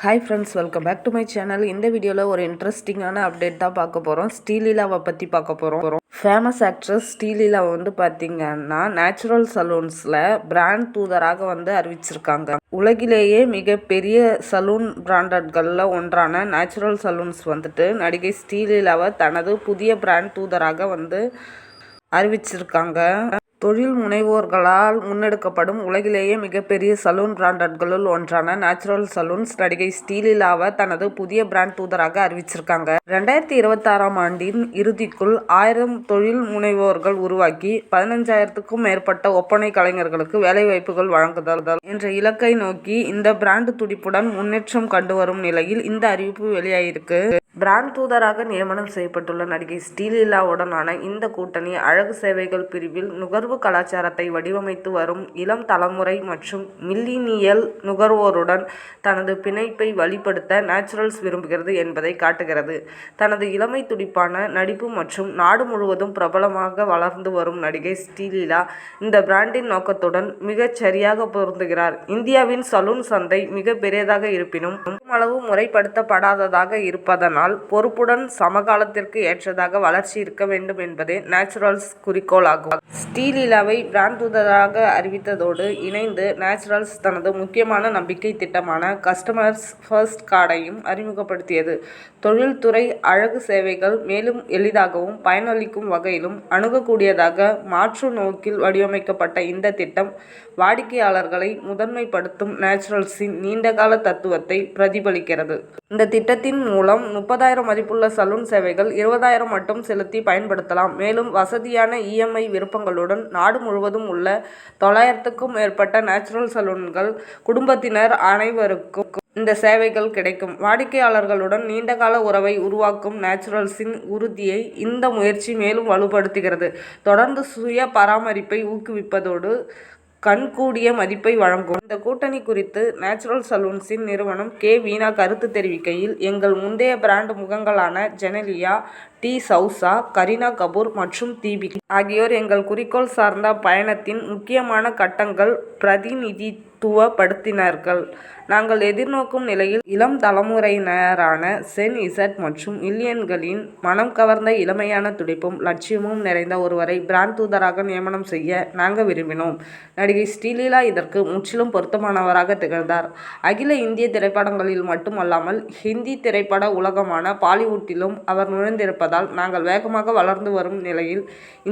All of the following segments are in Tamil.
Hi friends, welcome back to my channel. இந்த வீடியோவில் ஒரு இன்ட்ரெஸ்டிங்கான அப்டேட் தான் பார்க்க போகிறோம். ஸ்ரீலீலாவை பற்றி பார்க்க போகிறோம். ஃபேமஸ் ஆக்ட்ரஸ் ஸ்ரீலீலாவை பார்த்திங்கன்னா நேச்சுரல் சலூன்ஸில் பிராண்ட் தூதராக அறிவிச்சிருக்காங்க. உலகிலேயே மிகப்பெரிய சலூன் பிராண்டட்களில் ஒன்றான நேச்சுரல் சலூன்ஸ் நடிகை ஸ்ரீலீலாவை தனது புதிய பிராண்ட் தூதராக அறிவிச்சிருக்காங்க. தொழில் முனைவோர்களால் முன்னெடுக்கப்படும் உலகிலேயே மிகப்பெரிய சலூன் பிராண்டட்களுள் ஒன்றான நேச்சுரல் சலூன்ஸ் நடிகை ஸ்ரீலீலாவை தனது புதிய பிராண்ட் தூதராக அறிவிச்சிருக்காங்க. 2026ஆம் ஆண்டின் இறுதிக்குள் 1000 தொழில் முனைவோர்கள் உருவாக்கி 15,000க்கும் மேற்பட்ட ஒப்பனை கலைஞர்களுக்கு வேலைவாய்ப்புகள் வழங்குதல் என்ற இலக்கை நோக்கி இந்த பிராண்ட் துடிப்புடன் முன்னேற்றம் கண்டு வரும் நிலையில் இந்த அறிவிப்பு வெளியாயிருக்கு. பிராண்ட் தூதராக நியமனம் செய்யப்பட்டுள்ள நடிகை ஸ்ரீலீலாவுடனான இந்த கூட்டணி அழகு சேவைகள் பிரிவில் நுகர்வு கலாச்சாரத்தை வடிவமைத்து வரும் இளம் தலைமுறை மற்றும் மில்லினியல் நுகர்வோருடன் தனது பிணைப்பை வலுப்படுத்த நேச்சுரல்ஸ் விரும்புகிறது என்பதை காட்டுகிறது. தனது இளமை துடிப்பான நடிப்பு மற்றும் நாடு முழுவதும் பிரபலமாக வளர்ந்து வரும் நடிகை ஸ்ரீலீலா இந்த பிராண்டின் நோக்கத்துடன் மிகச் சரியாக பொருந்துகிறார். இந்தியாவின் சலூன் சந்தை மிக பெரியதாக இருப்பினும் அளவு முறைப்படுத்தப்படாததாக இருப்பதனால் பொறுப்புடன் சமகாலத்திற்கு ஏற்றதாக வளர்ச்சி இருக்க வேண்டும் என்பதே நேச்சுரல்ஸ் குறிக்கோளாகும். ஸ்ரீலீலாவை பிராண்ட் தூதராக அறிவித்ததோடு இணைந்து நேச்சுரல்ஸ் தனது முக்கியமான நம்பிக்கை திட்டமான கஸ்டமர்ஸ் ஃபர்ஸ்ட் கார்டையும் அறிமுகப்படுத்தியது. தொழில்துறை அழகு சேவைகள் மேலும் எளிதாகவும் பயனளிக்கும் வகையிலும் அணுகக்கூடியதாக மாற்று நோக்கில் வடிவமைக்கப்பட்ட இந்த திட்டம் வாடிக்கையாளர்களை முதன்மைப்படுத்தும் நேச்சுரல்ஸின் நீண்டகால தத்துவத்தை பிரதிபலிக்கிறது. இந்த திட்டத்தின் மூலம் 30,000 மதிப்புள்ள சலூன் சேவைகள் 20,000 மட்டும் செலுத்தி பயன்படுத்தலாம். மேலும் வசதியான EMI விருப்பங்களுடன் நாடு முழுவதும் உள்ள 900க்கும் மேற்பட்ட நேச்சுரல் சலூன்கள் குடும்பத்தினர் அனைவருக்கும் இந்த சேவைகள் கிடைக்கும். வாடிக்கையாளர்களுடன் நீண்டகால உறவை உருவாக்கும் நேச்சுரல்ஸின் உறுதியை இந்த முயற்சி மேலும் வலுப்படுத்துகிறது. தொடர்ந்து சுய பராமரிப்பை ஊக்குவிப்பதோடு கண்கூடிய மதிப்பை வழங்கும். இந்த கூட்டணி குறித்து நேச்சுரல் சலூன்ஸின் நிறுவனம் வீணா கருத்து தெரிவிக்கையில், எங்கள் முந்தைய பிராண்ட் முகங்களான ஜெனலியா, டி சவுசா, கரீனா கபூர் மற்றும் தீபிகா ஆகியோர் எங்கள் குறிக்கோள் சார்ந்த பயணத்தின் முக்கியமான கட்டங்கள் பிரதிநிதித்துவப்படுத்தினார்கள். நாங்கள் எதிர்நோக்கும் நிலையில் இளம் தலைமுறையினரான சென் இசட் மற்றும் மில்லியன்களின் மனம் கவர்ந்த இளமையான துடிப்பும் லட்சியமும் நிறைந்த ஒருவரை பிராண்ட் தூதராக நியமனம் செய்ய நாங்கள் விரும்பினோம். நடிகை ஸ்ரீலீலா இதற்கு முற்றிலும் பொருத்தமானவராக திகழ்ந்தார். அகில இந்திய திரைப்படங்களில் மட்டுமல்லாமல் ஹிந்தி திரைப்பட உலகமான பாலிவுட்டிலும் அவர் நுழைந்திருப்பதால் நாங்கள் வேகமாக வளர்ந்து வரும் நிலையில்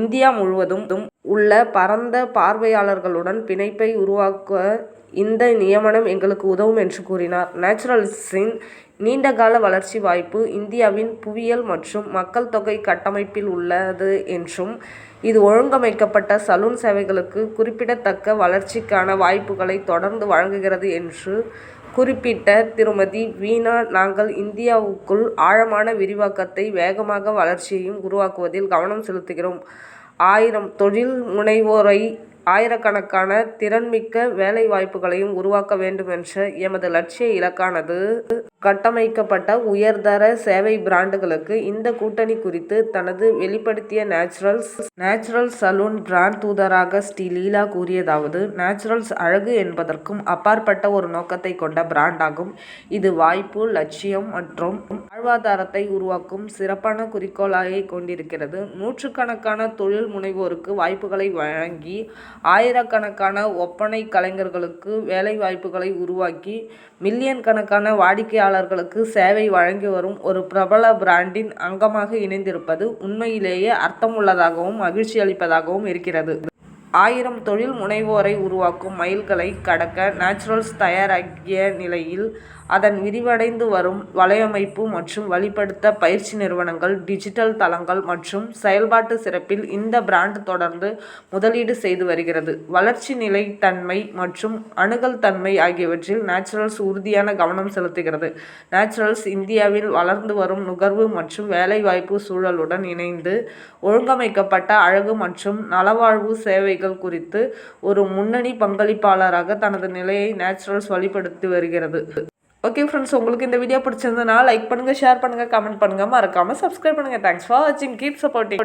இந்தியா முழுவதும் உள்ள பரந்த பார்வையாளர்களுடன் பிணைப்பை உருவாக்க இந்த நியமனம் எங்களுக்கு உதவும் என்று கூறினார். நேச்சுரல்ஸின் நீண்டகால வளர்ச்சி வாய்ப்பு இந்தியாவின் புவியியல் மற்றும் மக்கள் தொகை கட்டமைப்பில் உள்ளது என்றும் இது ஒழுங்கமைக்கப்பட்ட சலூன் சேவைகளுக்கு குறிப்பிடத்தக்க வளர்ச்சிக்கான வாய்ப்புகளை தொடர்ந்து வழங்குகிறது என்று குறிப்பிட்ட திருமதி வீணா, நாங்கள் இந்தியாவுக்குள் ஆழமான விரிவாக்கத்தை வேகமாக வளர்ச்சியையும் உருவாக்குவதில் கவனம் செலுத்துகிறோம். 1000 தொழில் முனைவோரை ஆயிரக்கணக்கான திறன்மிக்க வேலை வாய்ப்புகளையும் உருவாக்க வேண்டும் என்ற எமது லட்சிய இலக்கானது கட்டமைக்கப்பட்ட உயர்தர சேவை பிராண்டுகளுக்கு இந்த கூட்டணி குறித்து தனது வெளிப்படுத்திய நேச்சுரல் சலூன் பிராண்ட் தூதராக ஸ்ரீலீலா கூறியதாவது, நேச்சுரல்ஸ் அழகு என்பதற்கும் அப்பாற்பட்ட ஒரு நோக்கத்தை கொண்ட பிராண்டாகும். இது வாய்ப்பு, லட்சியம் மற்றும் வாழ்வாதாரத்தை உருவாக்கும் சிறப்பான குறிக்கோளாக கொண்டிருக்கிறது. நூற்றுக்கணக்கான தொழில் முனைவோருக்கு வாய்ப்புகளை வழங்கி ஆயிரக்கணக்கான ஒப்பனை கலைஞர்களுக்கு வேலை வாய்ப்புகளை உருவாக்கி மில்லியன் கணக்கான வாடிக்கையாளர்களுக்கு சேவை வழங்கி வரும் ஒரு பிரபல பிராண்டின் அங்கமாக இணைந்திருப்பது உண்மையிலேயே அர்த்தமுள்ளதாகவும் மகிழ்ச்சி அளிப்பதாகவும் இருக்கிறது. 1000 தொழில் முனைவோரை உருவாக்கும் மைல்களை கடக்க நேச்சுரல்ஸ் தயாராகிய நிலையில் அதன் விரிவடைந்து வரும் வலையமைப்பு மற்றும் வழிப்படுத்த பயிற்சி நிறுவனங்கள், டிஜிட்டல் தளங்கள் மற்றும் செயல்பாட்டு சிறப்பில் இந்த பிராண்ட் தொடர்ந்து முதலீடு செய்து வருகிறது. வளர்ச்சி, நிலைத்தன்மை மற்றும் அணுகல் தன்மை ஆகியவற்றில் நேச்சுரல்ஸ் உறுதியான கவனம் செலுத்துகிறது. நேச்சுரல்ஸ் இந்தியாவில் வளர்ந்து வரும் நுகர்வு மற்றும் வேலைவாய்ப்பு சூழலுடன் இணைந்து ஒழுங்கமைக்கப்பட்ட அழகு மற்றும் நலவாழ்வு சேவைகள் குறித்து ஒரு முன்னணி பங்களிப்பாளராக தனது நிலையை நேச்சுரல்ஸ் வழிப்படுத்தி வருகிறது. ஓகே ஃப்ரெண்ட்ஸ், உங்களுக்கு இந்த வீடியோ பிடிச்சிருந்ததுனா லைக் பண்ணுங்கள், ஷேர் பண்ணுங்கள், கமெண்ட் பண்ணுங்கள், மறக்காமல் சப்ஸ்கிரைப் பண்ணுங்கள். தேங்க்ஸ் ஃபார் வாட்சிங். Keep supporting.